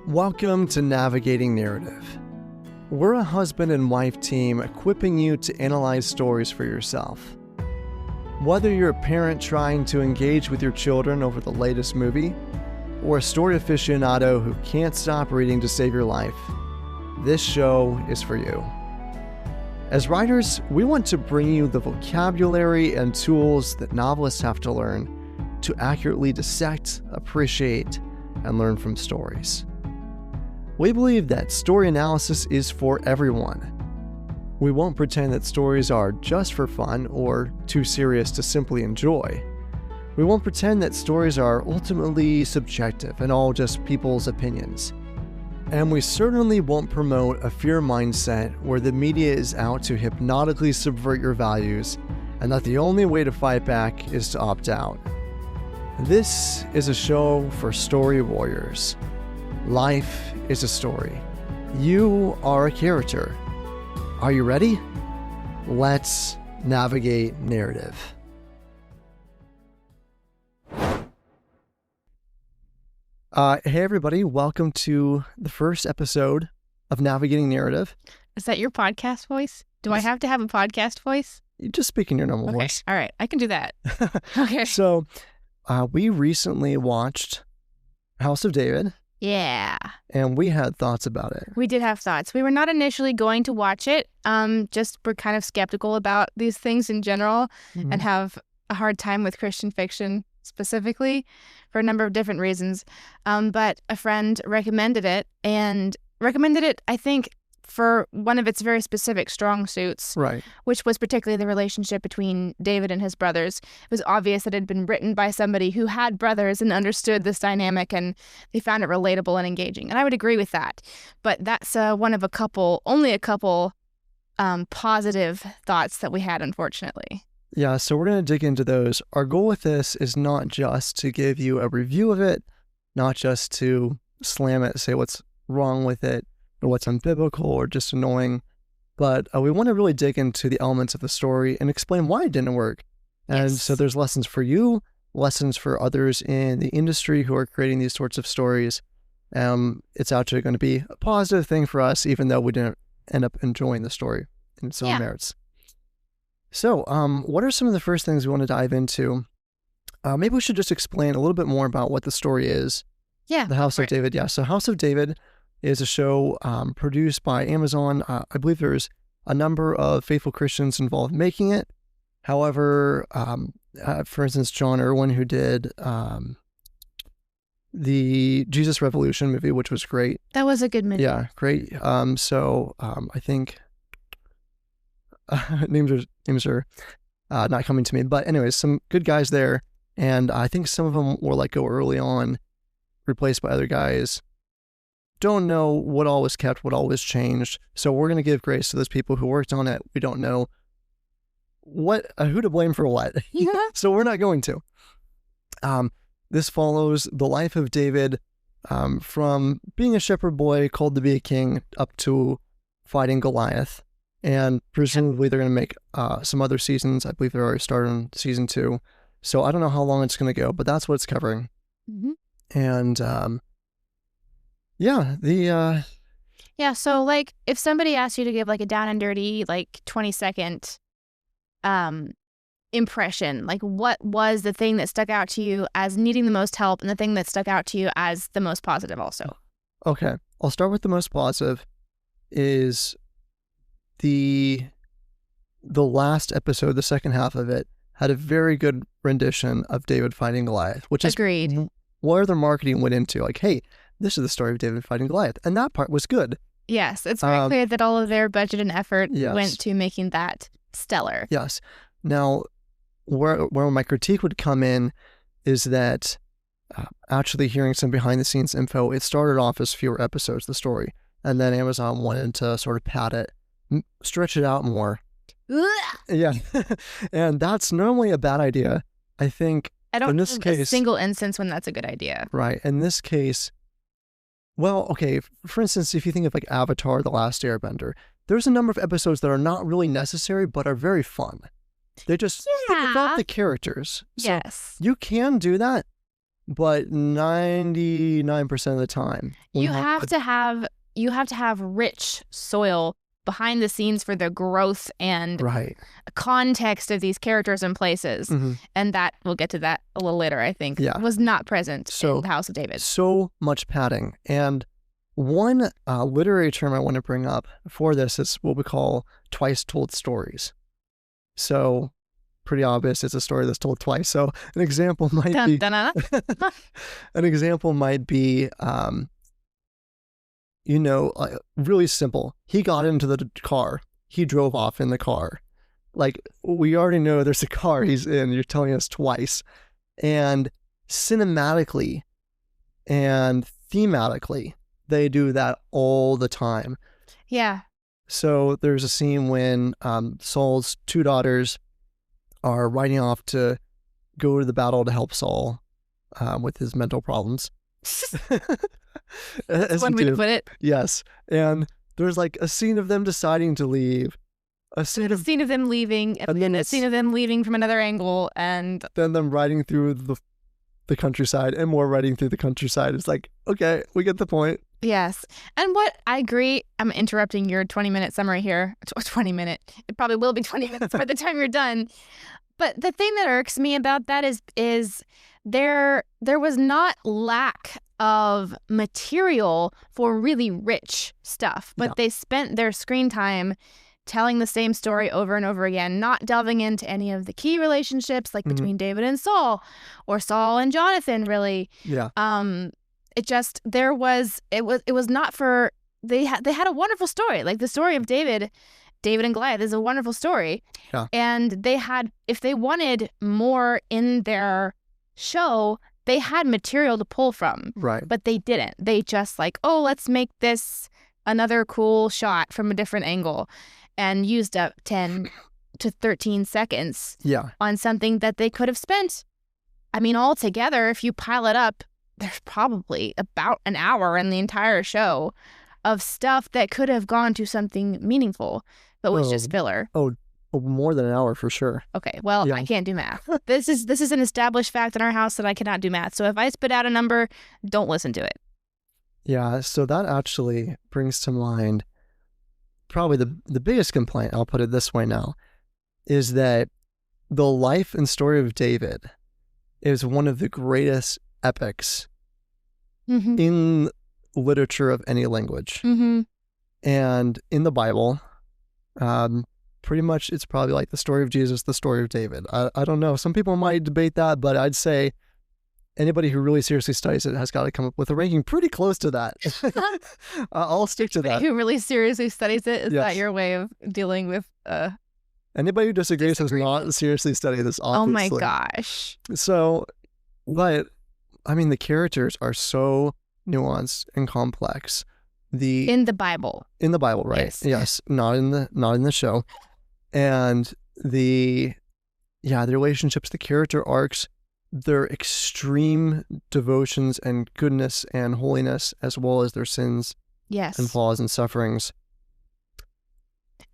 Welcome to Navigating Narrative. We're a husband and wife team equipping you to analyze stories for yourself. Whether you're a parent trying to engage with your children over the latest movie, or a story aficionado who can't stop reading to save your life, this show is for you. As writers, we want to bring you the vocabulary and tools that novelists have to learn to accurately dissect, appreciate, and learn from stories. We believe that story analysis is for everyone. We won't pretend that stories are just for fun or too serious to simply enjoy. We won't pretend that stories are ultimately subjective and all just people's opinions. And we certainly won't promote a fear mindset where the media is out to hypnotically subvert your values and that the only way to fight back is to opt out. This is a show for story warriors. Life is a story. You are a character. Are you ready? Let's navigate narrative. Hey everybody, welcome to the first episode of Navigating Narrative. Is that your podcast voice? Do I have to have a podcast voice? You just speak in your normal voice. All right, I can do that. Okay. So, we recently watched House of David. Yeah. And we had thoughts about it. We did have thoughts. We were not initially going to watch it. Just we're kind of skeptical about these things in general and have a hard time with Christian fiction specifically for a number of different reasons. But a friend recommended it, I think, for one of its very specific strong suits, right? Which was particularly the relationship between David and his brothers. It was obvious that it had been written by somebody who had brothers and understood this dynamic, and they found it relatable and engaging. And I would agree with that. But that's one of only a couple positive thoughts that we had, unfortunately. Yeah, so we're going to dig into those. Our goal with this is not just to give you a review of it, not just to slam it, say what's wrong with it, or what's unbiblical or just annoying, but we want to really dig into the elements of the story and explain why it didn't work. And so there's lessons for you, lessons for others in the industry who are creating these sorts of stories. It's actually going to be a positive thing for us, even though we didn't end up enjoying the story in its own merits. So what are some of the first things we want to dive into? Maybe we should just explain a little bit more about what the story is. Yeah. The House of David. Yeah. So House of David is a show produced by Amazon. I believe there's a number of faithful Christians involved making it. However, for instance, John Irwin, who did the Jesus Revolution movie, which was great. That was a good movie. Yeah, great. I think names are not coming to me. But anyways, some good guys there. And I think some of them were let go early on, replaced by other guys. Don't know what all was kept, what all was changed. So we're going to give grace to those people who worked on it. We don't know who to blame for what. Yeah. So we're not going to. This follows the life of David from being a shepherd boy called to be a king up to fighting Goliath. And presumably they're going to make some other seasons. I believe they're already started on season 2. So I don't know how long it's going to go, but that's what it's covering. Mm-hmm. And so like if somebody asked you to give like a down and dirty like 20-second impression, like what was the thing that stuck out to you as needing the most help and the thing that stuck out to you as the most positive also? Okay, I'll start with the most positive is the last episode, the second half of it, had a very good rendition of David fighting Goliath, which Agreed. Is where their marketing went into, like, hey, this is the story of David fighting Goliath. And that part was good. Yes, it's very clear that all of their budget and effort went to making that stellar. Yes. Now, where my critique would come in is that actually hearing some behind-the-scenes info, it started off as fewer episodes, the story. And then Amazon wanted to sort of pad it, stretch it out more. Yeah. And that's normally a bad idea. I think I don't in this have case, a single instance when that's a good idea. Right. In this case, well, okay, for instance, if you think of like Avatar, The Last Airbender, there's a number of episodes that are not really necessary, but are very fun. They just think about the characters. So yes. You can do that, but 99% of the time, you have to have rich soil behind the scenes for the growth and right. context of these characters and places. And that, we'll get to that a little later, I think, was not present in the House of David. So much padding. And one literary term I want to bring up for this is what we call twice told stories. So pretty obvious, it's a story that's told twice. So an example might be an example might be really simple. He got into the car. He drove off in the car. Like, we already know there's a car he's in. You're telling us twice. And cinematically and thematically, they do that all the time. Yeah. So there's a scene when Saul's two daughters are riding off to go to the battle to help Saul with his mental problems. That's one way to put it. Yes. And there's like a scene of them deciding to leave. A scene of them leaving, and then a scene of them leaving from another angle, and then them riding through the countryside, and more riding through the countryside. It's like, okay, we get the point. Yes. And what I agree, I'm interrupting your 20-minute summary here. 20-minute. It probably will be 20 minutes by the time you're done. But the thing that irks me about that is there was not lack of material for really rich stuff, but they spent their screen time telling the same story over and over again, not delving into any of the key relationships, like between David and Saul, or Saul and Jonathan, really. Yeah. It was not for, they had a wonderful story. Like the story of David and Goliath is a wonderful story. Yeah. And they had, if they wanted more in their show, they had material to pull from. Right. But they didn't. They just like, oh, let's make this another cool shot from a different angle, and used up 10 to 13 seconds on something that they could have spent. I mean, altogether, if you pile it up, there's probably about an hour in the entire show of stuff that could have gone to something meaningful, but was just filler. More than an hour for sure. Okay, well, I can't do math. This is an established fact in our house that I cannot do math. So if I spit out a number, don't listen to it. Yeah, so that actually brings to mind probably the biggest complaint, I'll put it this way now, is that the life and story of David is one of the greatest epics in literature of any language. And in the Bible, pretty much it's probably like the story of Jesus, the story of David. I don't know. Some people might debate that, but I'd say anybody who really seriously studies it has got to come up with a ranking pretty close to that. I'll stick to that. Who really seriously studies it? Is that your way of dealing with... Anybody who disagrees has not seriously studied this, obviously. Oh my gosh. So, but, I mean, the characters are so nuanced and complex. In the Bible. In the Bible, right? Yes. Not in the show. And the relationships, the character arcs, their extreme devotions and goodness and holiness, as well as their sins and flaws and sufferings.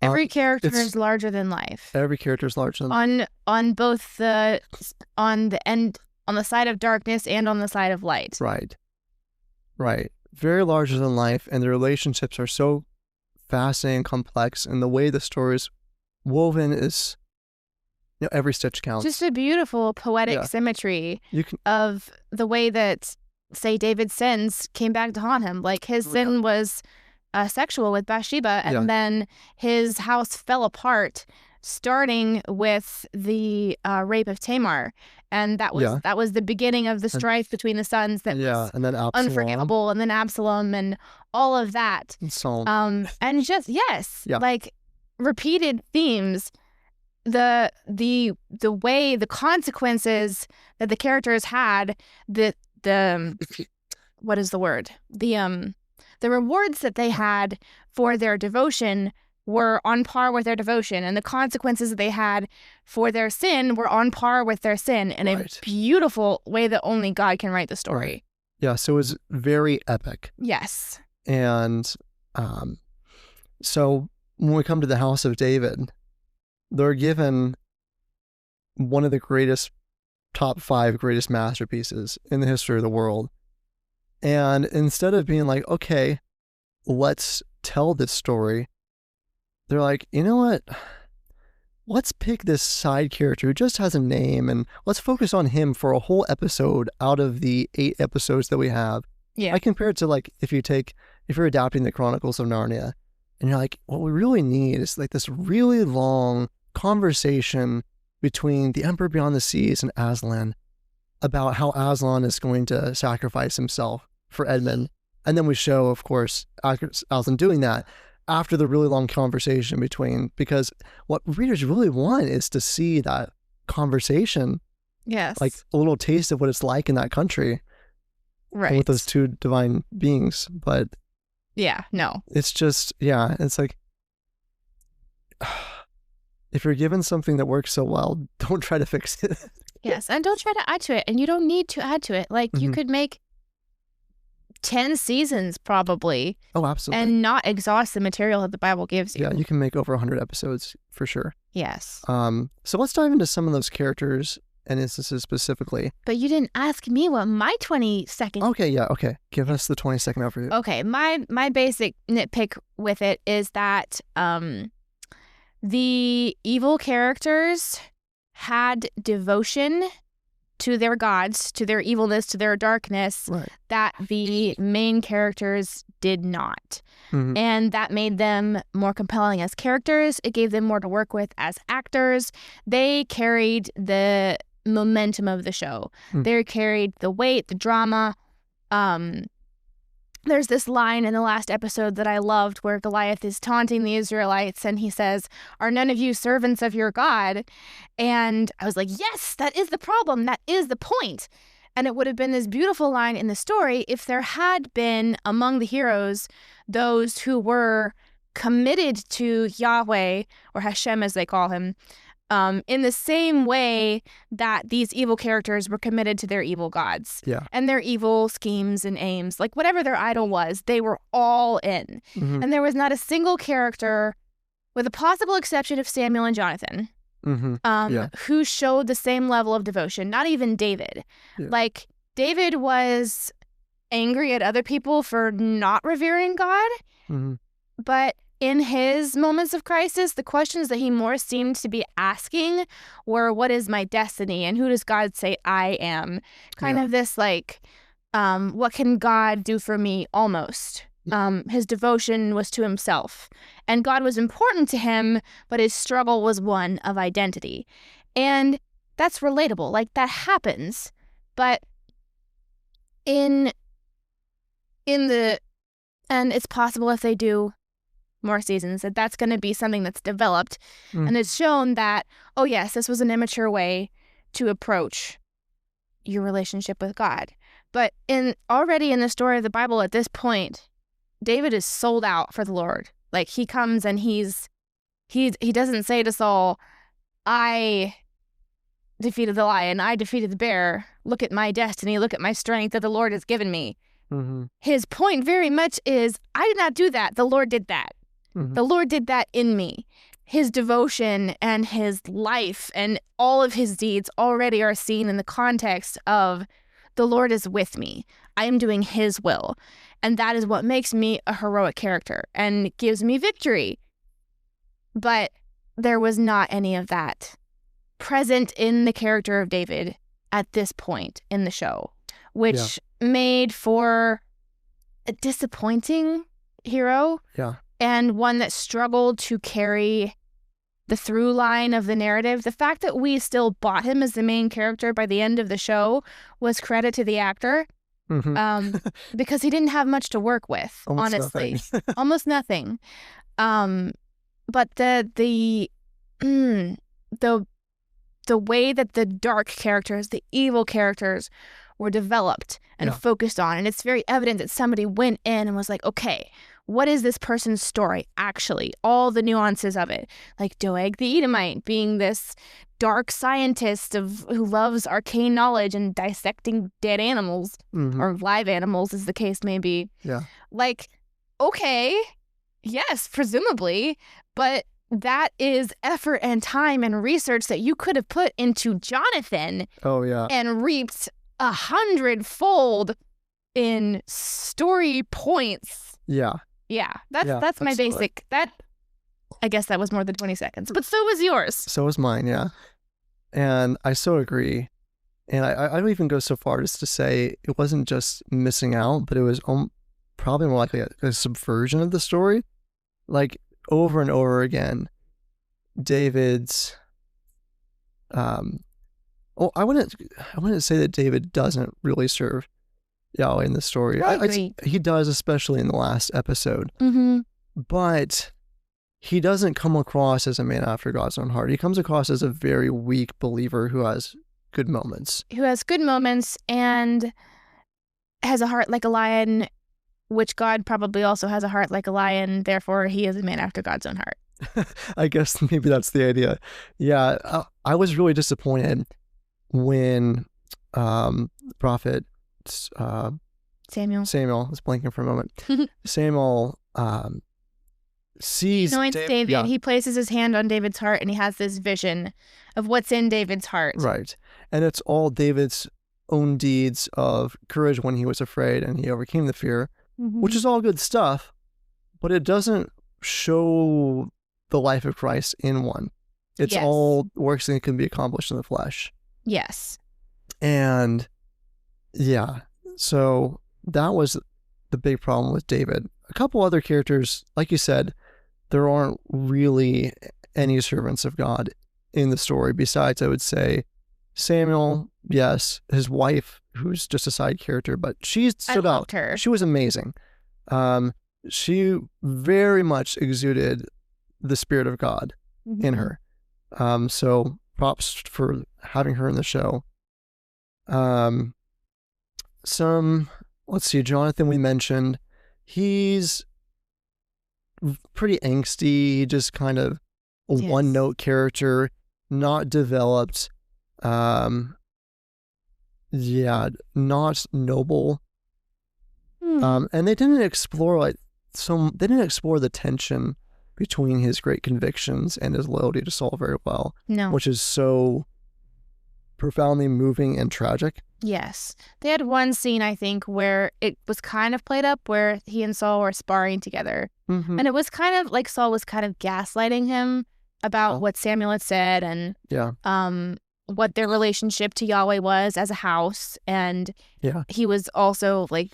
Every character is larger than life. Every character is larger than on both on the side of darkness and on the side of light. Right. Very larger than life, and the relationships are so fascinating and complex, and the way the story is woven is, every stitch counts. Just a beautiful poetic symmetry of the way that, say, David's sins came back to haunt him. Like his sin was sexual with Bathsheba, and then his house fell apart, starting with the rape of Tamar, and that was the beginning of the strife between the sons. That was and then Absalom. Unforgivable, and then Absalom, and all of that. And Saul. And just like repeated themes. The way, the consequences that the characters had, the what is the word? The rewards that they had for their devotion were on par with their devotion, and the consequences that they had for their sin were on par with their sin in a beautiful way that only God can write the story. Yeah, so it was very epic. Yes. And so when we come to the House of David, they're given one of the greatest top 5 greatest masterpieces in the history of the world. And instead of being like, okay, let's tell this story, they're like, you know what? Let's pick this side character who just has a name and let's focus on him for a whole episode out of the 8 episodes that we have. Yeah. I compare it to like if you're adapting the Chronicles of Narnia and you're like, what we really need is like this really long conversation between the Emperor Beyond the Seas and Aslan about how Aslan is going to sacrifice himself for Edmund. And then we show, of course, Aslan doing that after the really long conversation because what readers really want is to see that conversation. Yes. Like a little taste of what it's like in that country. Right. With those 2 divine beings. But yeah, no. It's just, yeah, it's like, if you're given something that works so well, don't try to fix it. Yes, and don't try to add to it. And you don't need to add to it. Like, you could make 10 seasons probably. Oh, absolutely. And not exhaust the material that the Bible gives you. Yeah, you can make over 100 episodes for sure. Yes. So let's dive into some of those characters and instances specifically. But you didn't ask me what my 20-second... Okay, yeah, okay. Give us the 20-second overview. Okay, my basic nitpick with it is that the evil characters had devotion to their gods, to their evilness, to their darkness, right, that the main characters did not. Mm-hmm. And that made them more compelling as characters. It gave them more to work with as actors. They carried the momentum of the show. They carried the weight, the drama. There's this line in the last episode that I loved where Goliath is taunting the Israelites and he says, "Are none of you servants of your God?" And I was like, yes, that is the problem. That is the point. And it would have been this beautiful line in the story if there had been among the heroes those who were committed to Yahweh, or Hashem as they call him, in the same way that these evil characters were committed to their evil gods. Yeah. And their evil schemes and aims. Like whatever their idol was, they were all in. Mm-hmm. And there was not a single character, with the possible exception of Samuel and Jonathan, who showed the same level of devotion. Not even David. Yeah. Like, David was angry at other people for not revering God, but in his moments of crisis, the questions that he more seemed to be asking were, what is my destiny and who does God say I am? Kind of this like, what can God do for me almost? His devotion was to himself. And God was important to him, but his struggle was one of identity. And that's relatable. Like, that happens. But and it's possible if they do more seasons, that's going to be something that's developed. And it's shown that, oh yes, this was an immature way to approach your relationship with God. But already in the story of the Bible at this point, David is sold out for the Lord. Like, he comes and he doesn't say to Saul, I defeated the lion, I defeated the bear, look at my destiny, look at my strength that the Lord has given me. His point very much is, I did not do that, the Lord did that. The Lord did that in me. His devotion and his life and all of his deeds already are seen in the context of, the Lord is with me. I am doing his will. And that is what makes me a heroic character and gives me victory. But there was not any of that present in the character of David at this point in the show, which made for a disappointing hero. Yeah. And one that struggled to carry the through line of the narrative. The fact that we still bought him as the main character by the end of the show was credit to the actor, because he didn't have much to work with, honestly. Almost nothing. But the way that the dark characters, the evil characters, were developed and focused on, and it's very evident that somebody went in and was like, okay, what is this person's story, actually? All the nuances of it. Like Doeg the Edomite being this dark scientist who loves arcane knowledge and dissecting dead animals, or live animals, as the case may be. Yeah. Like, okay, yes, presumably, but that is effort and time and research that you could have put into Jonathan Oh, yeah. and reaped 100-fold in story points. Yeah. Yeah, that's my basic. I guess that was more than 20 seconds, but so was yours. So was mine, yeah. And I so agree. And I don't even go so far as to say it wasn't just missing out, but it was probably more likely a subversion of the story. Like, over and over again, David's... I wouldn't say that David doesn't really serve Yahweh in the story. I agree. He does, especially in the last episode. Mm-hmm. But he doesn't come across as a man after God's own heart. He comes across as a very weak believer who has good moments. Who has good moments and has a heart like a lion, which God probably also has a heart like a lion. Therefore, he is a man after God's own heart. I guess maybe that's the idea. Yeah, I was really disappointed when prophet Samuel, I was blanking for a moment. Samuel sees anoints David. Yeah. He places his hand on David's heart and he has this vision of what's in David's heart. Right. And it's all David's own deeds of courage when he was afraid and he overcame the fear, which is all good stuff, but it doesn't show the life of Christ in one. It's all works that can be accomplished in the flesh. Yes. And yeah, so that was the big problem with David. A couple other characters, like you said, there aren't really any servants of God in the story besides, I would say, Samuel, yes, his wife, who's just a side character, but she stood out. Her. She was amazing. She very much exuded the Spirit of God in her. So props for having her in the show. Let's see, Jonathan we mentioned. He's pretty angsty, just kind of a one-note character, not developed. Not noble. And they didn't explore the tension between his great convictions and his loyalty to Saul very well. No. Which is so profoundly moving and tragic. Yes. They had one scene, I think, where it was kind of played up where he and Saul were sparring together. And it was kind of like Saul was kind of gaslighting him about what Samuel had said and what their relationship to Yahweh was as a house. And he was also like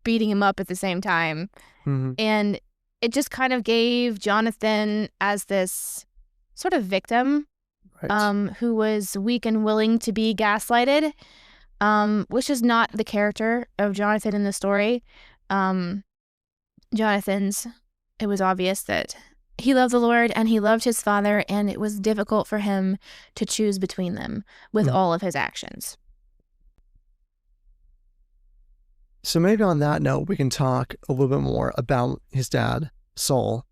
beating him up at the same time. And it just kind of gave Jonathan as this sort of victim who was weak and willing to be gaslighted, which is not the character of Jonathan in the story. It was obvious that he loved the Lord and he loved his father, and it was difficult for him to choose between them with all of his actions. So maybe on that note, we can talk a little bit more about his dad, Saul.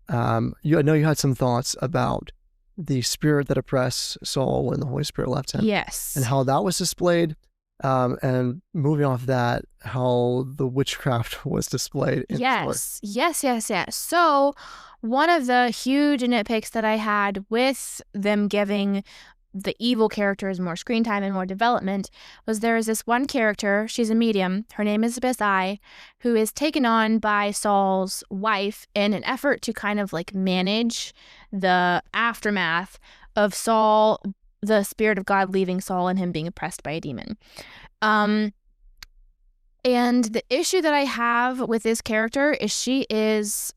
I know you had some thoughts about the spirit that oppressed Saul when the Holy Spirit left him. Yes. And how that was displayed. And moving off that, how the witchcraft was displayed in the story. Yes. So one of the huge nitpicks that I had with them giving the evil characters more screen time and more development was there is this one character, she's a medium, her name is Besai, who is taken on by Saul's wife in an effort to kind of like manage the aftermath of Saul, the Spirit of God leaving Saul and him being oppressed by a demon. And the issue that I have with this character is she is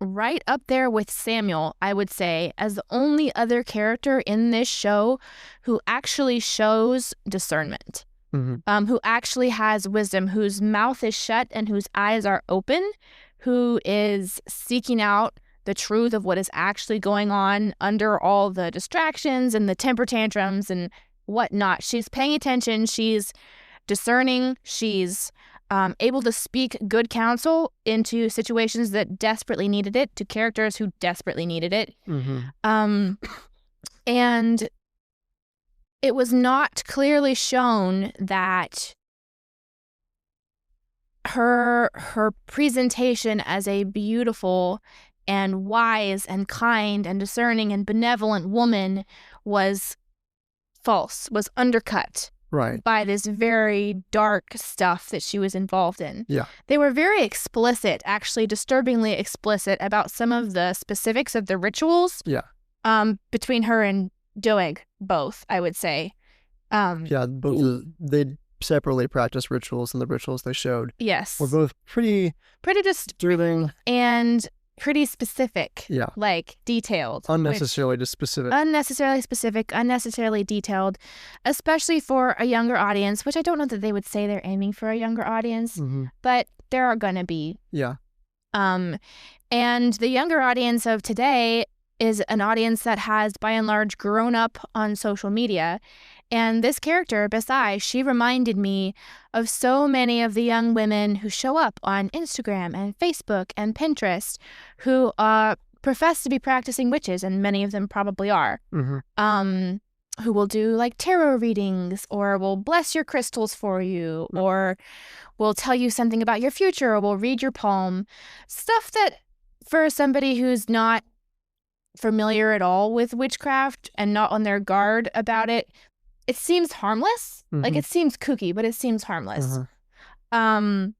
right up there with Samuel, I would say, as the only other character in this show who actually shows discernment, who actually has wisdom, whose mouth is shut and whose eyes are open, who is seeking out the truth of what is actually going on under all the distractions and the temper tantrums and whatnot. She's paying attention. She's discerning. She's able to speak good counsel into situations that desperately needed it, to characters who desperately needed it. And it was not clearly shown that her presentation as a beautiful and wise and kind and discerning and benevolent woman was false, was undercut Right. by this very dark stuff that she was involved in. Yeah. They were very explicit, actually disturbingly explicit about some of the specifics of the rituals. Yeah. Between her and Doeg, both, I would say. Yeah, both they separately practiced rituals, and the rituals they showed Yes. were both pretty disturbing and pretty specific. Yeah. Like detailed. Unnecessarily just specific. Unnecessarily specific, unnecessarily detailed, especially for a younger audience, which I don't know that they would say they're aiming for a younger audience, but there are going to be. Yeah. And the younger audience of today is an audience that has, by and large, grown up on social media. And this character, Besai, she reminded me of so many of the young women who show up on Instagram and Facebook and Pinterest who profess to be practicing witches, and many of them probably are, who will do like tarot readings, or will bless your crystals for you, or will tell you something about your future, or will read your palm. Stuff that for somebody who's not familiar at all with witchcraft and not on their guard about it, it seems harmless. Like, it seems kooky, but it seems harmless. And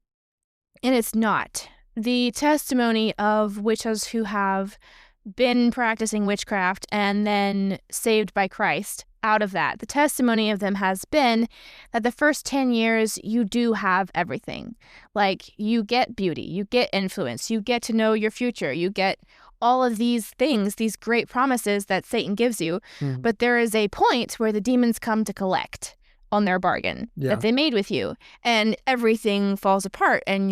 it's not. The testimony of witches who have been practicing witchcraft and then saved by Christ out of that, the testimony of them has been that the first 10 years you do have everything. Like, you get beauty, you get influence, you get to know your future, you get all of these things, these great promises that Satan gives you. But there is a point where the demons come to collect on their bargain that they made with you, and everything falls apart, and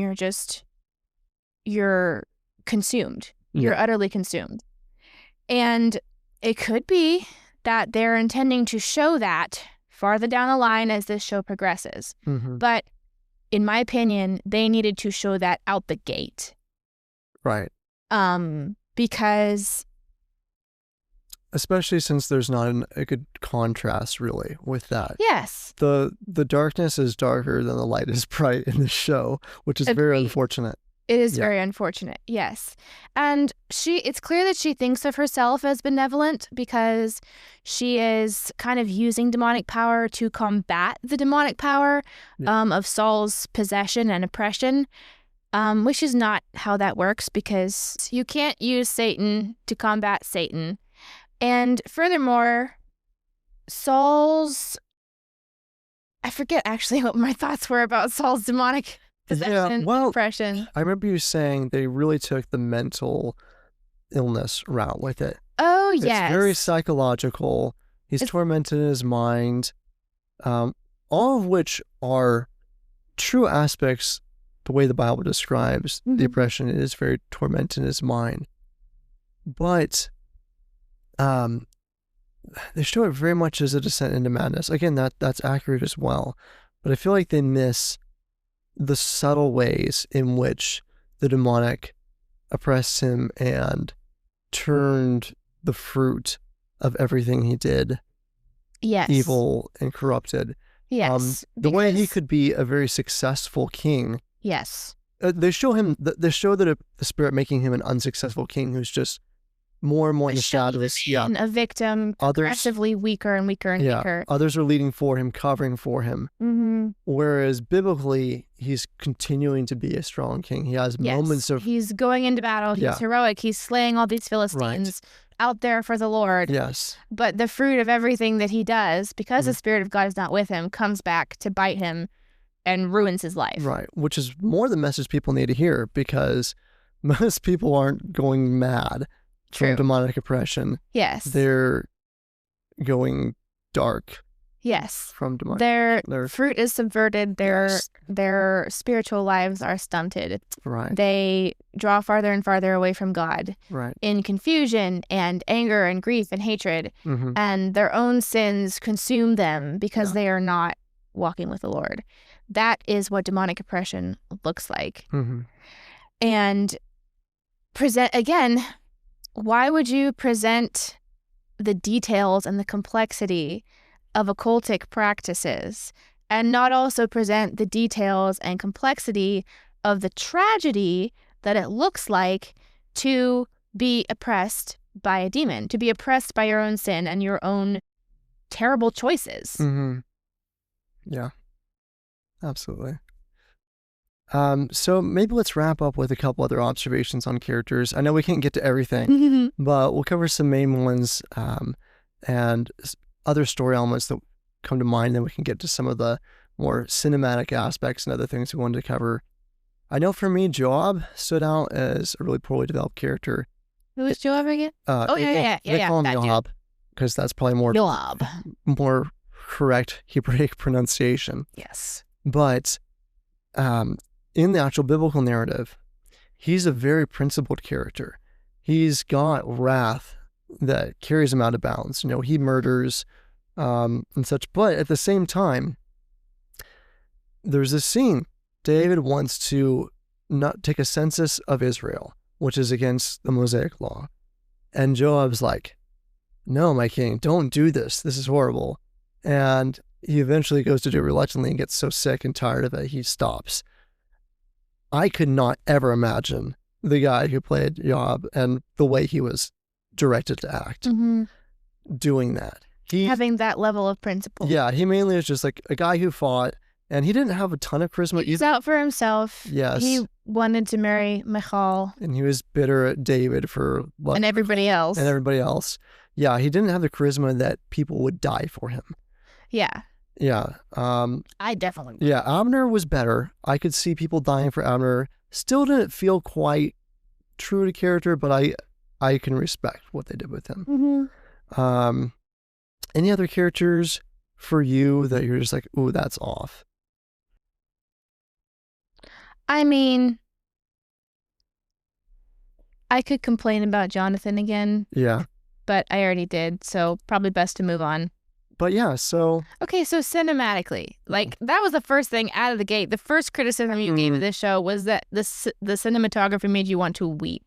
you're consumed. You're utterly consumed. And it could be that they're intending to show that farther down the line as this show progresses. But in my opinion, they needed to show that out the gate. Right. Because especially since there's not a good contrast really with that. Yes. The darkness is darker than the light is bright in the show, which is very unfortunate. It is very unfortunate, yes. And it's clear that she thinks of herself as benevolent because she is kind of using demonic power to combat the demonic power of Saul's possession and oppression, which is not how that works, because you can't use Satan to combat Satan. And furthermore, I forget actually what my thoughts were about Saul's demonic possession, oppression. I remember you saying they really took the mental illness route with it. Oh, yes. It's very psychological. He's tormented in his mind, all of which are true aspects. The way the Bible describes the oppression, it is very tormented in his mind. But they show it very much as a descent into madness. Again, that's accurate as well. But I feel like they miss the subtle ways in which the demonic oppressed him and turned the fruit of everything he did evil and corrupted. Yes. The way he could be a very successful king. Yes. They show the spirit making him an unsuccessful king who's just more and more in the shadows. And a victim, progressively weaker and weaker and weaker. Others are leading for him, covering for him. Whereas biblically, he's continuing to be a strong king. He has moments of... He's going into battle. He's heroic. He's slaying all these Philistines out there for the Lord. Yes. But the fruit of everything that he does, because the Spirit of God is not with him, comes back to bite him and ruins his life. Right. Which is more the message people need to hear, because most people aren't going mad from demonic oppression. Yes. They're going dark. Yes. From demonic. Their fruit is subverted. Their spiritual lives are stunted. Right. They draw farther and farther away from God. Right. In confusion and anger and grief and hatred. And their own sins consume them because they are not walking with the Lord. That is what demonic oppression looks like. And why would you present the details and the complexity of occultic practices and not also present the details and complexity of the tragedy that it looks like to be oppressed by a demon, to be oppressed by your own sin and your own terrible choices. Mm-hmm. Yeah, absolutely. So maybe let's wrap up with a couple other observations on characters. I know we can't get to everything, but we'll cover some main ones and other story elements that come to mind. Then we can get to some of the more cinematic aspects and other things we wanted to cover. I know for me, Joab stood out as a really poorly developed character. Who is Joab again? They call him Joab because that's probably more correct Hebraic pronunciation. Yes. But in the actual biblical narrative, he's a very principled character. He's got wrath that carries him out of bounds. You know, he murders and such. But at the same time, there's this scene. David wants to not take a census of Israel, which is against the Mosaic law. And Joab's like, no, my king, don't do this. This is horrible. And he eventually goes to do it reluctantly and gets so sick and tired of it, he stops. I could not ever imagine the guy who played Joab and the way he was directed to act doing that. Having that level of principle. Yeah, he mainly is just like a guy who fought, and he didn't have a ton of charisma. He's out for himself. Yes. He wanted to marry Michal. And he was bitter at David for what? And everybody else. Yeah, he didn't have the charisma that people would die for him. Yeah. Yeah. I definitely would. Yeah, Abner was better. I could see people dying for Abner. Still didn't feel quite true to character, but I can respect what they did with him. Any other characters for you that you're just like, ooh, that's off? I mean, I could complain about Jonathan again. Yeah. But I already did, so probably best to move on. But yeah, so... Okay, so cinematically, like, that was the first thing out of the gate. The first criticism you gave of this show was that the cinematography made you want to weep.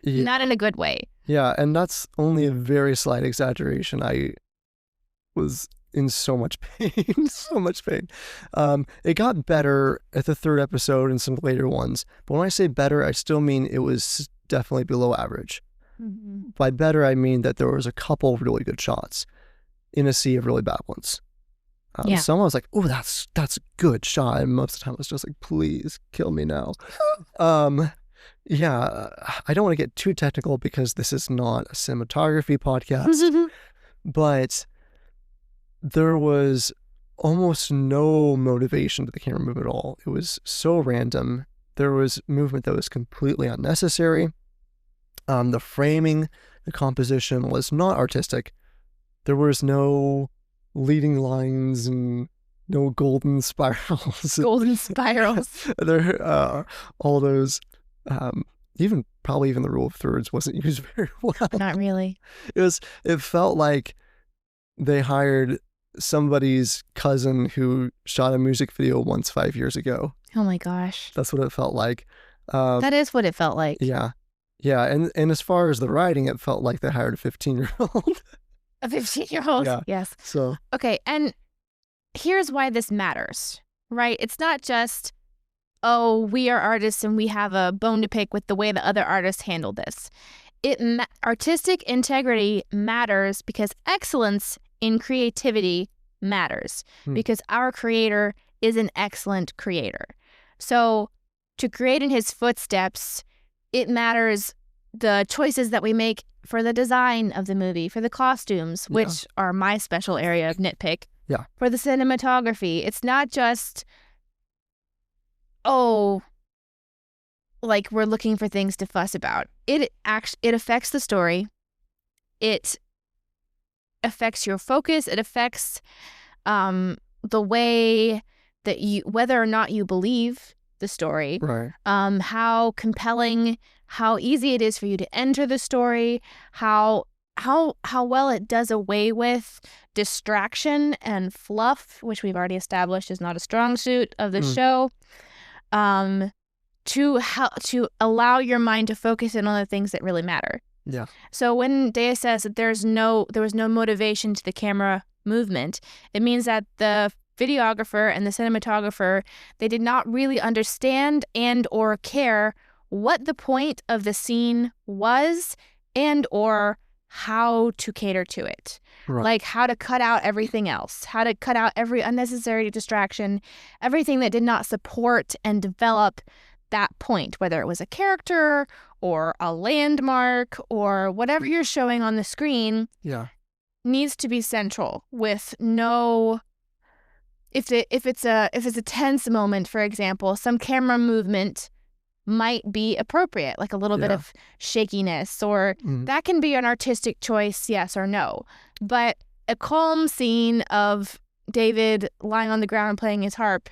Yeah. Not in a good way. Yeah, and that's only a very slight exaggeration. I was in so much pain, so much pain. It got better at the third episode and some later ones. But when I say better, I still mean it was definitely below average. By better, I mean that there was a couple of really good shots in a sea of really bad ones. Some I was like, oh, that's a good shot. And most of the time I was just like, please kill me now. Yeah, I don't want to get too technical because this is not a cinematography podcast, but there was almost no motivation to the camera move at all. It was so random. There was movement that was completely unnecessary. The framing, the composition was not artistic. There was no leading lines and no golden spirals. Golden spirals. There, all those, probably even the rule of thirds wasn't used very well. Not really. It felt like they hired somebody's cousin who shot a music video once 5 years ago. Oh my gosh. That's what it felt like. That is what it felt like. Yeah. Yeah. And as far as the writing, it felt like they hired a 15-year-old. A 15-year-old? Yeah. Yes. So. Okay. And here's why this matters, right? It's not just, oh, we are artists and we have a bone to pick with the way the other artists handle this. Artistic integrity matters because excellence in creativity matters because our creator is an excellent creator. So to create in his footsteps, it matters the choices that we make for the design of the movie, for the costumes, which are my special area of nitpick. Yeah. For the cinematography. It's not just, oh, like we're looking for things to fuss about. It affects the story. It affects your focus. It affects the way that whether or not you believe the story. Right. How compelling, how easy it is for you to enter the story, how well it does away with distraction and fluff, which we've already established is not a strong suit of the show. To allow your mind to focus in on the things that really matter. Yeah. So when Daeus says that there was no motivation to the camera movement, it means that the videographer and the cinematographer, they did not really understand and or care what the point of the scene was and or how to cater to it. Right. Like how to cut out everything else, how to cut out every unnecessary distraction, everything that did not support and develop that point, whether it was a character or a landmark or whatever you're showing on the screen. Yeah. Needs to be central with no. If it's a tense moment, for example, some camera movement might be appropriate, like a little bit of shakiness, or that can be an artistic choice, yes or no. But a calm scene of David lying on the ground playing his harp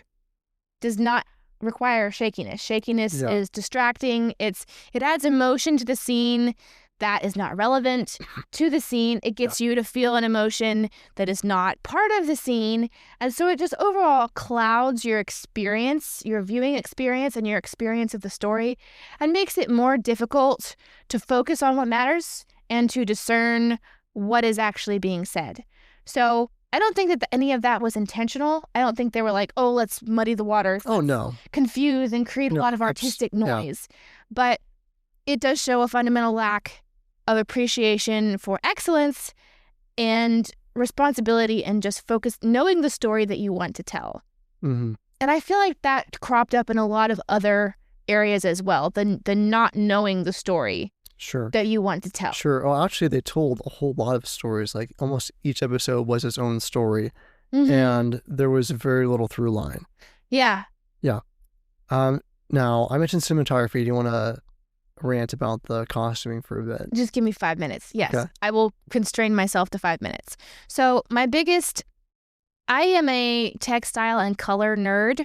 does not require shakiness. Shakiness is distracting. It adds emotion to the scene that is not relevant to the scene. It gets you to feel an emotion that is not part of the scene. And so it just overall clouds your experience, your viewing experience, and your experience of the story, and makes it more difficult to focus on what matters and to discern what is actually being said. So I don't think that any of that was intentional. I don't think they were like, oh, let's muddy the waters. Oh, no. Confuse and create a lot of artistic noise. But it does show a fundamental lack of appreciation for excellence and responsibility and just focus, knowing the story that you want to tell. Mm-hmm. And I feel like that cropped up in a lot of other areas as well, the not knowing the story that you want to tell. Sure. Well, actually, they told a whole lot of stories. Like almost each episode was its own story, and there was very little through line. Yeah. Yeah. Now, I mentioned cinematography. Do you want to rant about the costuming for a bit? Just give me 5 minutes. Yes. Okay. I will constrain myself to 5 minutes. So I am a textile and color nerd.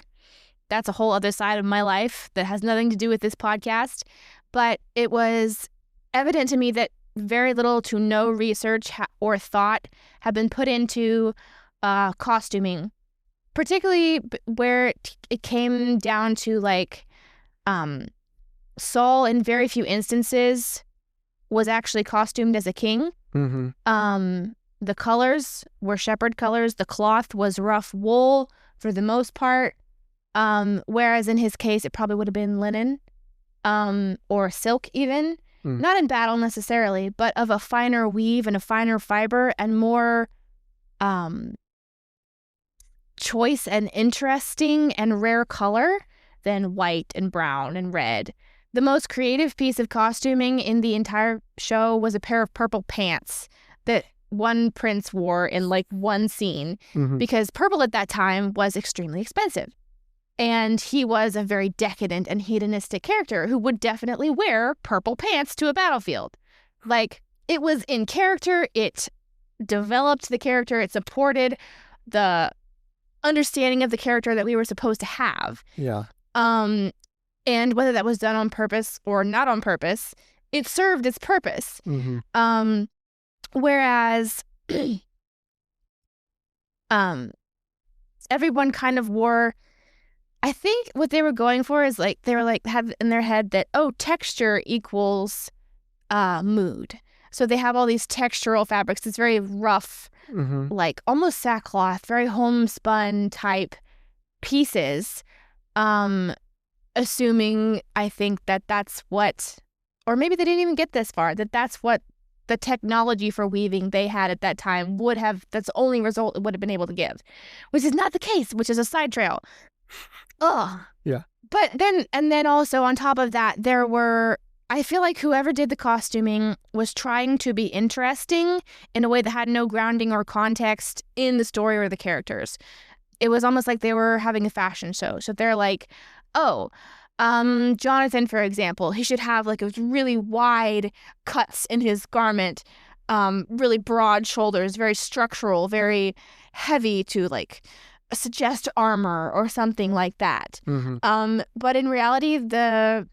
That's a whole other side of my life that has nothing to do with this podcast. But it was evident to me that very little to no research or thought have been put into costuming, particularly where it came down to like Saul, in very few instances, was actually costumed as a king. Mm-hmm. The colors were shepherd colors. The cloth was rough wool for the most part, whereas in his case, it probably would have been linen or silk even. Not in battle necessarily, but of a finer weave and a finer fiber and more choice and interesting and rare color than white and brown and red. The most creative piece of costuming in the entire show was a pair of purple pants that one prince wore in like one scene, because purple at that time was extremely expensive. And he was a very decadent and hedonistic character who would definitely wear purple pants to a battlefield. Like, it was in character, it developed the character, it supported the understanding of the character that we were supposed to have. Yeah. And whether that was done on purpose or not on purpose, it served its purpose. Whereas everyone kind of wore, I think what they were going for is like, they were like, have in their head that, oh, texture equals mood. So they have all these textural fabrics. It's very rough, like almost sackcloth, very homespun type pieces. Assuming, I think, that that's what, or maybe they didn't even get this far, that that's what the technology for weaving they had at that time would have, that's the only result it would have been able to give, which is not the case, which is a side trail. Ugh. Yeah. But then also on top of that, I feel like whoever did the costuming was trying to be interesting in a way that had no grounding or context in the story or the characters. It was almost like they were having a fashion show. So they're like, oh, Jonathan, for example, he should have like a really wide cuts in his garment, really broad shoulders, very structural, very heavy to like suggest armor or something like that. But in reality, the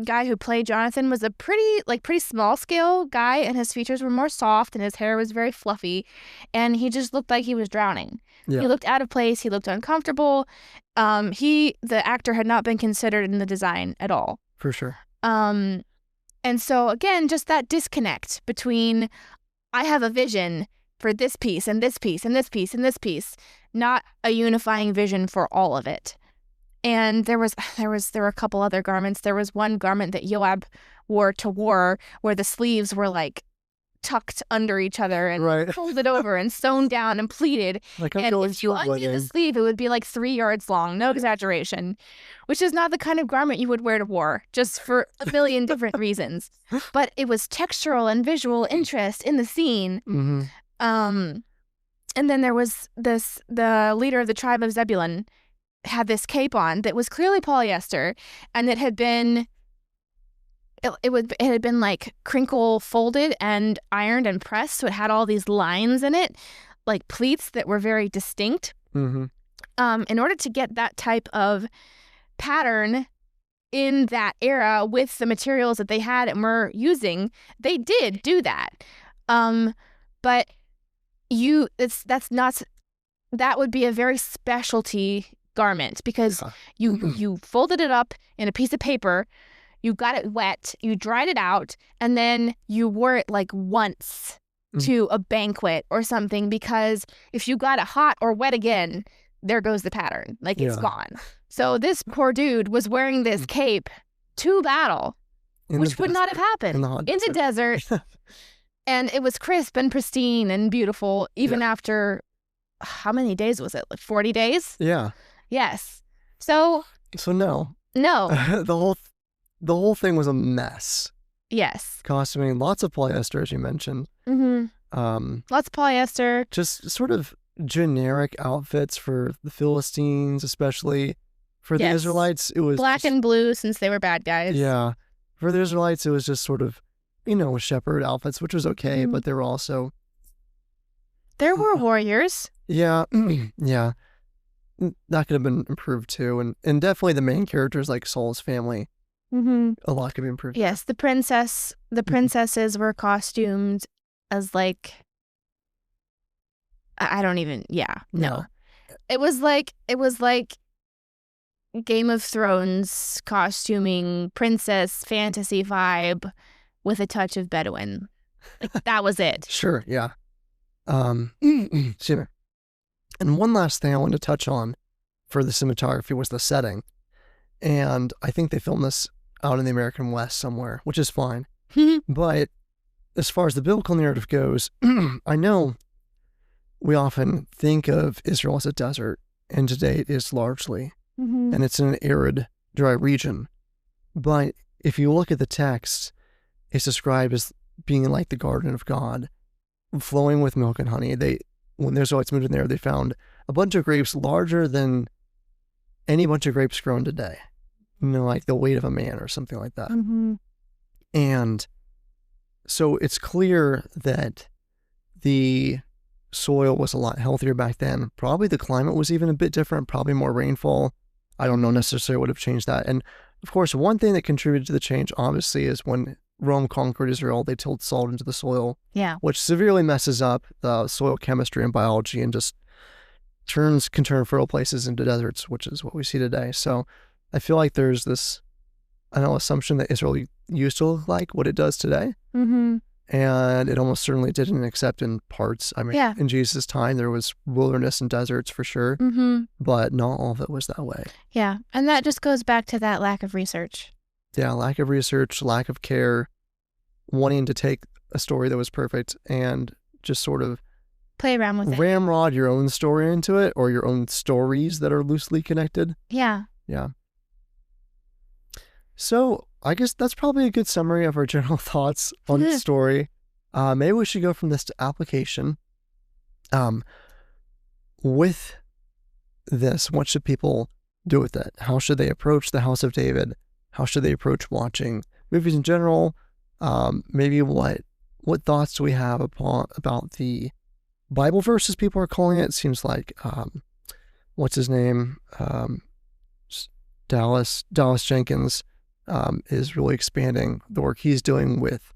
guy who played Jonathan was a pretty small scale guy, and his features were more soft and his hair was very fluffy, and he just looked like he was drowning. Yeah. He looked out of place. He looked uncomfortable. The actor had not been considered in the design at all. For sure. And so again, just that disconnect between, I have a vision for this piece and this piece and this piece and this piece, not a unifying vision for all of it. And there were a couple other garments. There was one garment that Joab wore to war where the sleeves were like tucked under each other and folded over and sewn down and pleated. Like and if you undid the sleeve, it would be like 3 yards long, no exaggeration, which is not the kind of garment you would wear to war, just for a million different reasons. But it was textural and visual interest in the scene. Mm-hmm. And then there was the leader of the tribe of Zebulun had this cape on that was clearly polyester, and it had been like crinkle folded and ironed and pressed, so it had all these lines in it, like pleats that were very distinct. Mm-hmm. In order to get that type of pattern in that era with the materials that they had and were using, they did do that. But that would be a very specialty garment, because you folded it up in a piece of paper, you got it wet, you dried it out, and then you wore it like once to a banquet or something, because if you got it hot or wet again, there goes the pattern. Like, it's gone. So this poor dude was wearing this cape to battle, which would not have happened in the desert. And it was crisp and pristine and beautiful, even after, how many days was it? Like 40 days? Yeah. Yes. So no. The whole thing was a mess. Yes. Costuming, lots of polyester, as you mentioned. Mm-hmm. Lots of polyester. Just sort of generic outfits for the Philistines, especially. For the Israelites, it was black and blue, since they were bad guys. Yeah. For the Israelites, it was just sort of, shepherd outfits, which was okay, but they were also... There were warriors. Yeah. Yeah. That could have been improved too. And definitely the main characters, like Saul's family, a lot could be improved. Yes, the princesses were costumed as like... I don't even... Yeah, no. It was like Game of Thrones costuming, princess fantasy vibe with a touch of Bedouin. Like, that was it. Sure, yeah. Excuse me. And one last thing I wanted to touch on for the cinematography was the setting. And I think they filmed this out in the American West somewhere, which is fine. But as far as the biblical narrative goes, I know we often think of Israel as a desert, and today it is largely. And it's in an arid, dry region. But if you look at the text, it's described as being like the garden of God, flowing with milk and honey. When the Israelites moved in there, they found a bunch of grapes larger than any bunch of grapes grown today. Like the weight of a man or something like that. And so it's clear that the soil was a lot healthier back then. Probably the climate was even a bit different, probably more rainfall. I don't know necessarily what would have changed that. And of course, one thing that contributed to the change, obviously, is when Rome conquered Israel, they tilled salt into the soil, which severely messes up the soil chemistry and biology and just can turn fertile places into deserts, which is what we see today. So I feel like there's this, assumption that Israel used to look like what it does today. And it almost certainly didn't, except in parts. I mean, in Jesus' time, there was wilderness and deserts for sure, but not all of it was that way. Yeah, and that just goes back to that lack of research. Yeah, lack of research, lack of care, wanting to take a story that was perfect and just sort of play around with it. Ramrod your own story into it, or your own stories that are loosely connected. Yeah. Yeah. So I guess that's probably a good summary of our general thoughts on the story. Maybe we should go from this to application. With this, what should people do with it? How should they approach the House of David? How should they approach watching movies in general? Maybe what thoughts do we have about the Bible verses people are calling it? It seems like, what's his name? Dallas Jenkins is really expanding the work he's doing with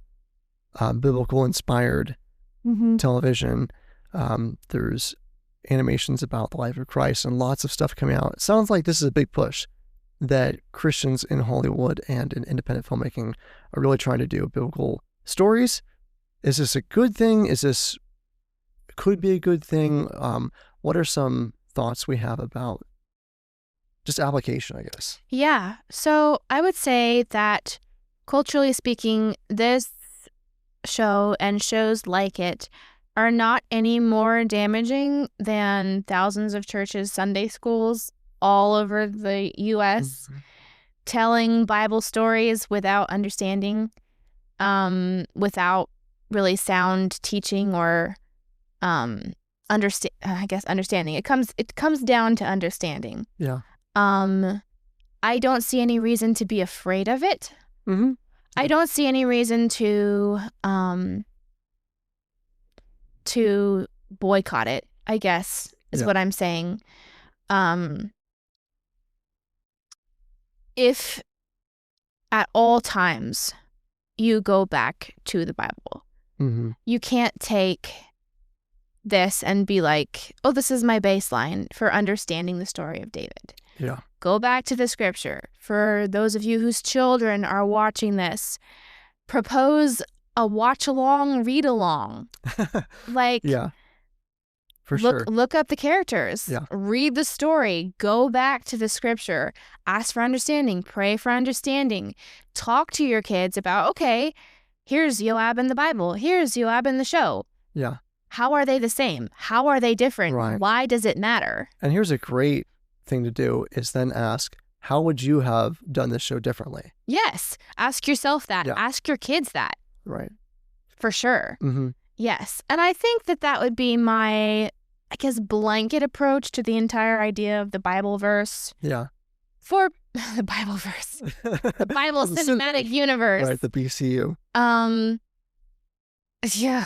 biblical inspired television. There's animations about the life of Christ and lots of stuff coming out. It sounds like this is a big push that Christians in Hollywood and in independent filmmaking are really trying to do biblical stories. Is this a good thing? Could be a good thing? What are some thoughts we have about just application, I guess. Yeah. So I would say that culturally speaking, this show and shows like it are not any more damaging than thousands of churches, Sunday schools all over the U.S. telling Bible stories without understanding, without really sound teaching or understanding. It comes down to understanding. Yeah. I don't see any reason to be afraid of it. Mm-hmm. I don't see any reason to boycott it, I guess, is what I'm saying. If at all times you go back to the Bible, you can't take this and be like, oh, this is my baseline for understanding the story of David. Yeah. Go back to the scripture. For those of you whose children are watching this, propose a watch along, read along. Like, yeah, for sure. Look up the characters. Yeah. Read the story. Go back to the scripture. Ask for understanding. Pray for understanding. Talk to your kids about, okay, here's Joab in the Bible. Here's Joab in the show. Yeah. How are they the same? How are they different? Right. Why does it matter? And here's a great thing to do is then ask, how would you have done this show differently? Yes. Ask yourself that. Yeah. Ask your kids that. Right. For sure. Mm-hmm. Yes. And I think that would be my, I guess, blanket approach to the entire idea of the Bible verse. Yeah. For the Bible verse. The Bible cinematic universe. Right, the BCU. Yeah.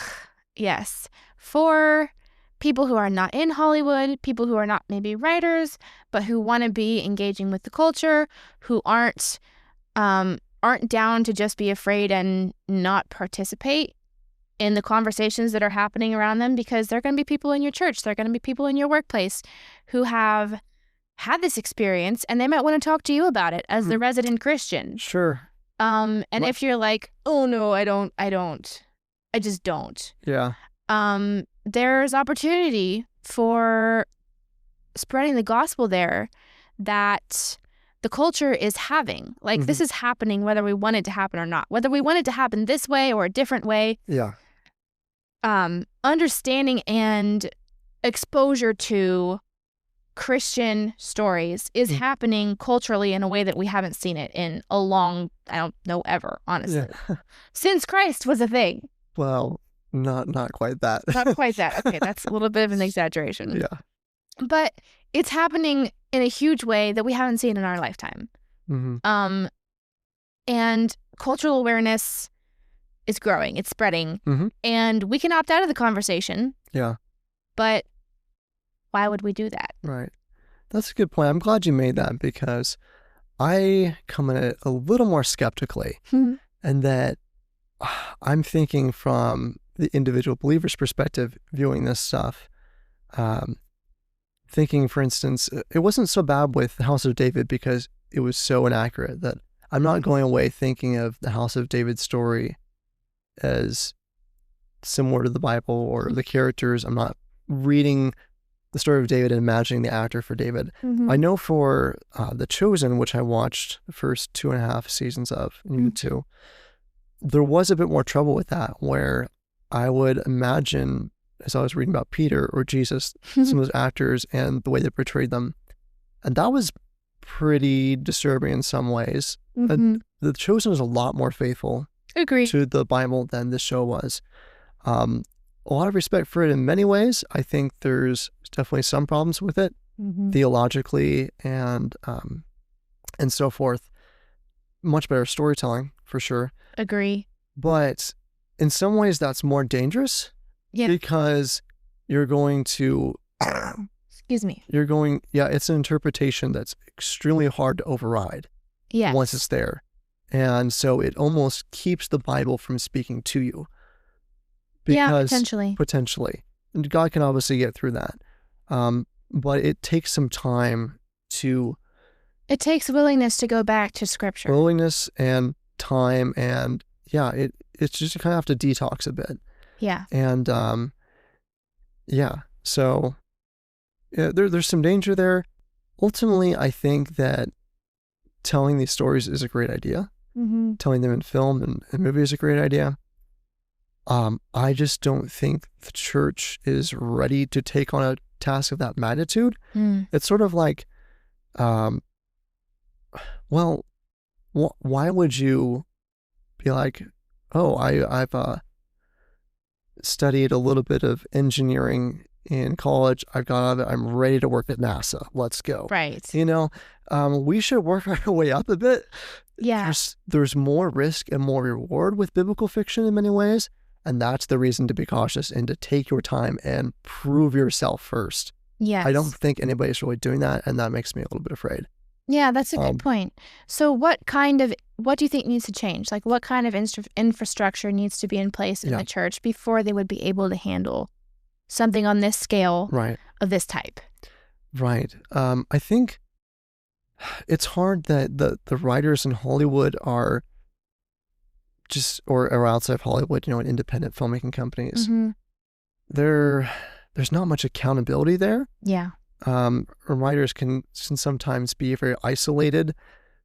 Yes. For people who are not in Hollywood, people who are not maybe writers, but who want to be engaging with the culture, who aren't down to just be afraid and not participate in the conversations that are happening around them, because there are going to be people in your church, there are going to be people in your workplace who have had this experience, and they might want to talk to you about it as the resident Christian. Sure. If you're like, oh no, I just don't. Yeah. There's opportunity for spreading the gospel there that the culture is having. Like, this is happening whether we want it to happen or not. Whether we want it to happen this way or a different way. Yeah. Understanding and exposure to Christian stories is happening culturally in a way that we haven't seen it in a long, I don't know, ever, honestly. Yeah. Since Christ was a thing. Well, not quite that. Not quite that. Okay, that's a little bit of an exaggeration. Yeah. But it's happening in a huge way that we haven't seen in our lifetime. And cultural awareness is growing. It's spreading. And we can opt out of the conversation. Yeah. But why would we do that? Right. That's a good point. I'm glad you made that, because I come at it a little more skeptically. And that I'm thinking from the individual believer's perspective, viewing this stuff, thinking, for instance, it wasn't so bad with the House of David because it was so inaccurate that I'm not going away thinking of the House of David story as similar to the Bible or the characters. I'm not reading the story of David and imagining the actor for David. I know for The Chosen, which I watched the first 2.5 seasons of, and even 2, there was a bit more trouble with that, where I would imagine, as I was reading about Peter or Jesus, some of those actors and the way they portrayed them. And that was pretty disturbing in some ways. The Chosen is a lot more faithful to the Bible than this show was. A lot of respect for it in many ways. I think there's definitely some problems with it, theologically and so forth. Much better storytelling, for sure. Agree. But in some ways, that's more dangerous. Yeah. Because you're going to... Excuse me. It's an interpretation that's extremely hard to override. Yes. Once it's there. And so it almost keeps the Bible from speaking to you. Because, potentially. And God can obviously get through that. But it takes some time to... It takes willingness to go back to Scripture. Willingness and time, and it's just you kind of have to detox a bit. Yeah. And so there's some danger there. ultimately, I think that telling these stories is a great idea. Telling them in film and movie is a great idea. I just don't think the church is ready to take on a task of that magnitude. It's sort of like, well, why would you be like, oh, I've studied a little bit of engineering in college. I've got out of it. I'm ready to work at NASA. Let's go. Right. We should work our way up a bit. Yeah. There's more risk and more reward with biblical fiction in many ways. And that's the reason to be cautious and to take your time and prove yourself first. Yes. I don't think anybody's really doing that. And that makes me a little bit afraid. Yeah, that's a good point. So what do you think needs to change? Like what kind of infrastructure needs to be in place in the church before they would be able to handle something on this scale of this type? Right. I think it's hard that the writers in Hollywood are just, or outside of Hollywood, in independent filmmaking companies. There's not much accountability there. Yeah. Writers can sometimes be very isolated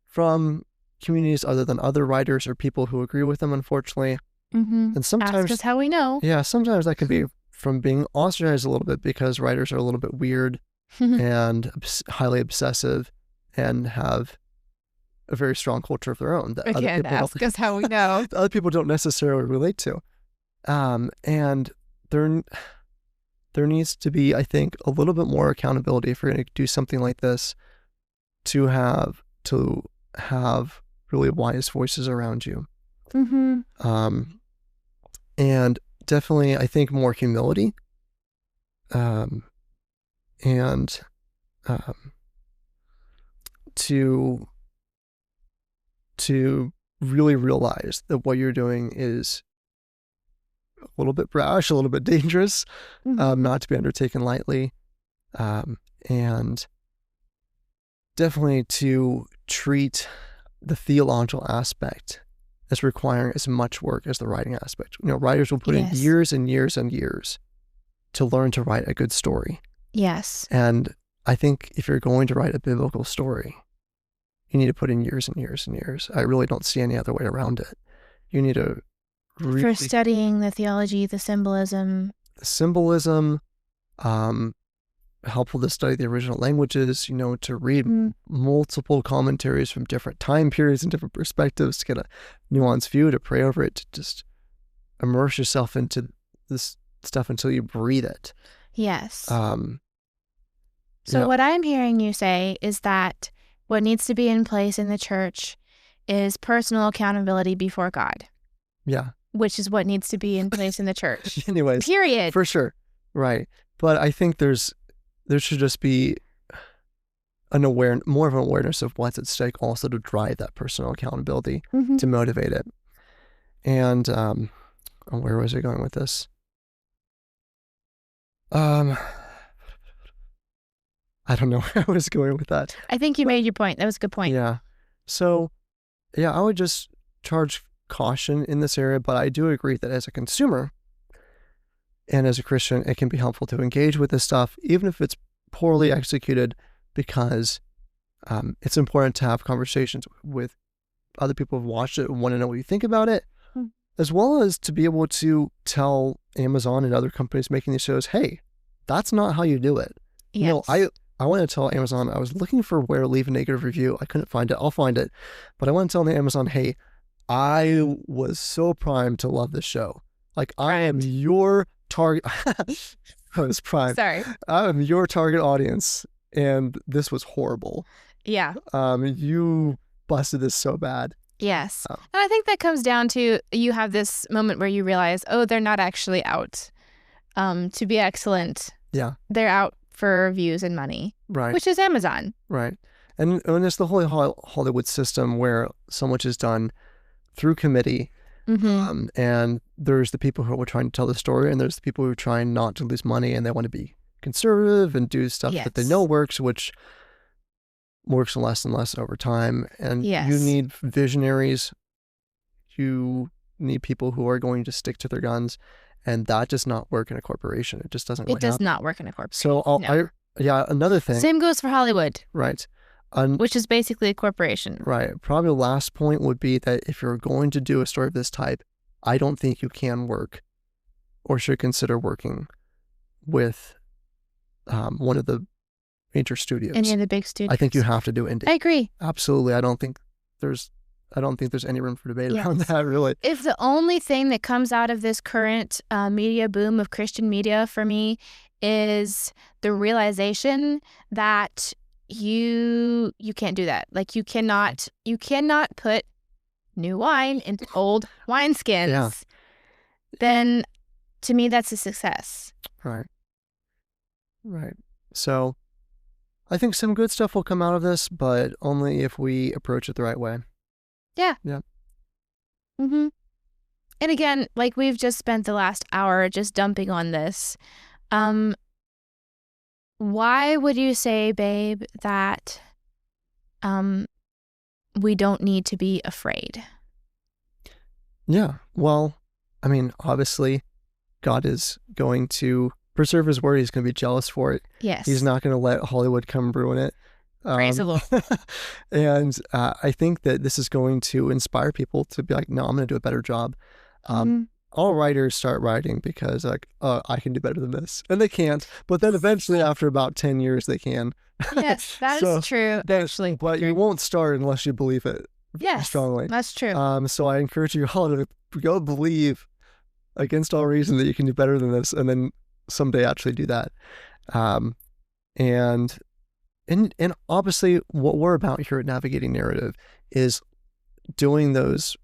from communities other than other writers or people who agree with them, unfortunately. And sometimes, ask us how we know. Yeah, sometimes that can be from being ostracized a little bit because writers are a little bit weird and highly obsessive and have a very strong culture of their own that Again, ask us how we know. Other people don't necessarily relate to. And there needs to be, I think, a little bit more accountability if you're going to do something like this, to have really wise voices around you. And definitely, I think, more humility. And to really realize that what you're doing is a little bit brash, a little bit dangerous, not to be undertaken lightly, and definitely to treat the theological aspect as requiring as much work as the writing aspect. Writers will put in years and years and years to learn to write a good story. Yes. And I think if you're going to write a biblical story, you need to put in years and years and years. I really don't see any other way around it. You need to really, for studying the theology, the symbolism. Helpful to study the original languages, to read multiple commentaries from different time periods and different perspectives to get a nuanced view, to pray over it, to just immerse yourself into this stuff until you breathe it. Yes. So what I'm hearing you say is that what needs to be in place in the church is personal accountability before God. Yeah. Which is what needs to be in place in the church. Anyways. Period. For sure. Right. But I think there should just be more of an awareness of what's at stake also to drive that personal accountability, to motivate it. And where was I going with this? I don't know where I was going with that. I think you made your point. That was a good point. Yeah. So, I would just charge caution in this area, but I do agree that as a consumer and as a Christian, it can be helpful to engage with this stuff, even if it's poorly executed, because it's important to have conversations with other people who've watched it and want to know what you think about it, as well as to be able to tell Amazon and other companies making these shows, hey, that's not how you do it. Yes. I want to tell Amazon, I was looking for where to leave a negative review. I couldn't find it. I'll find it. But I want to tell Amazon, hey, I was so primed to love this show. Like, I am your target. I was primed. Sorry. I am your target audience, and this was horrible. Yeah. You busted this so bad. Yes. And I think that comes down to you have this moment where you realize, oh, they're not actually out to be excellent. Yeah. They're out for views and money. Right. Which is Amazon. Right. And it's the whole Hollywood system where so much is done through committee. And there's the people who are trying to tell the story, and there's the people who are trying not to lose money, and they want to be conservative and do stuff that they know works, which works less and less over time. And you need visionaries. You need people who are going to stick to their guns, and that does not work in a corporation. It just doesn't really happen. It does not work in a corporation. So Yeah, another thing. Same goes for Hollywood. Right. Which is basically a corporation. Right. Probably the last point would be that if you're going to do a story of this type, I don't think you can work or should consider working with one of the major studios. Any of the big studios. I think you have to do indie. I agree. Absolutely. I don't think there's any room for debate around that, really. If the only thing that comes out of this current media boom of Christian media for me is the realization that you can't do that. Like you cannot put new wine into old wineskins. Then to me that's a success. Right. So I think some good stuff will come out of this, but only if we approach it the right way. Yeah. Mm-hmm. And again, like we've just spent the last hour just dumping on this. Why would you say, babe, that we don't need to be afraid? Yeah. Well, I mean, obviously, God is going to preserve his word. He's going to be jealous for it. Yes. He's not going to let Hollywood come ruin it. Praise the Lord. And I think that this is going to inspire people to be like, no, I'm going to do a better job. All writers start writing because like, I can do better than this. And they can't. But then eventually after about 10 years, they can. Yes, that is true. Actually, but you won't start unless you believe it strongly. That's true. So I encourage you all to go believe against all reason that you can do better than this. And then someday actually do that. And obviously what we're about here at Navigating Narrative is doing those,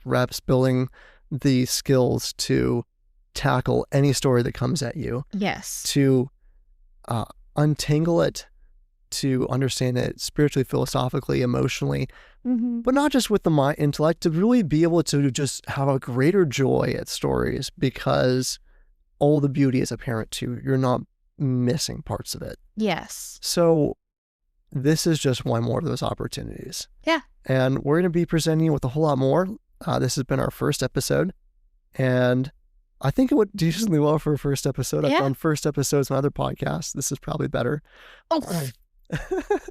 reps, building the skills to tackle any story that comes at you. Yes. To untangle it, to understand it spiritually, philosophically, emotionally, but not just with the mind, intellect, to really be able to just have a greater joy at stories because all the beauty is apparent to you. You're not missing parts of it. Yes. So this is just one more of those opportunities. Yeah. And we're going to be presenting you with a whole lot more. This has been our first episode, and I think it went decently well for a first episode. I've done first episodes on other podcasts. This is probably better. Oh,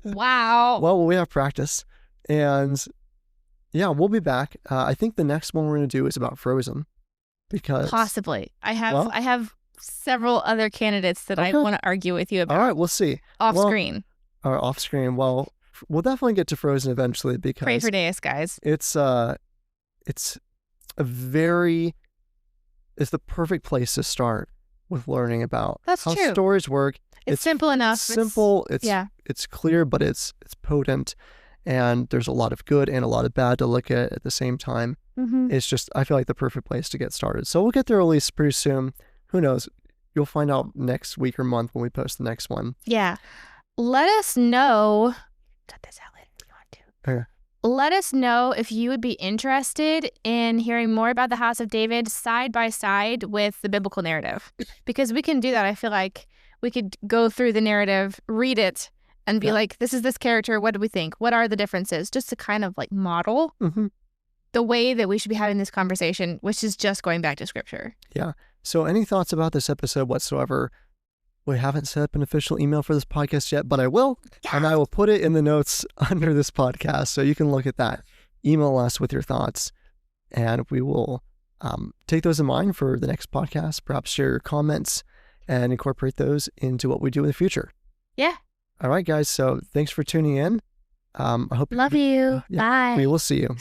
wow. Well, we have practice, and yeah, we'll be back. I think the next one we're going to do is about Frozen, because possibly I have several other candidates that I want to argue with you about. All right, we'll see. Off screen. Well, we'll definitely get to Frozen eventually because pray for Daeus, guys. It's the perfect place to start with learning about how stories work. It's simple enough. It's clear, but it's potent, and there's a lot of good and a lot of bad to look at the same time. It's just, I feel like the perfect place to get started. So we'll get there released pretty soon. Who knows? You'll find out next week or month when we post the next one. Yeah. Let us know. Cut this out later if you want to. Okay. Let us know if you would be interested in hearing more about the House of David side by side with the biblical narrative. Because we can do that. I feel like we could go through the narrative, read it, and be like, this is this character. What do we think? What are the differences? Just to kind of like model the way that we should be having this conversation, which is just going back to scripture. Yeah. So any thoughts about this episode whatsoever? We haven't set up an official email for this podcast yet, but I will. Yeah. And I will put it in the notes under this podcast so you can look at that. Email us with your thoughts, and we will take those in mind for the next podcast. Perhaps share your comments and incorporate those into what we do in the future. Yeah. All right, guys. So thanks for tuning in. I hope love you. Bye. We will see you.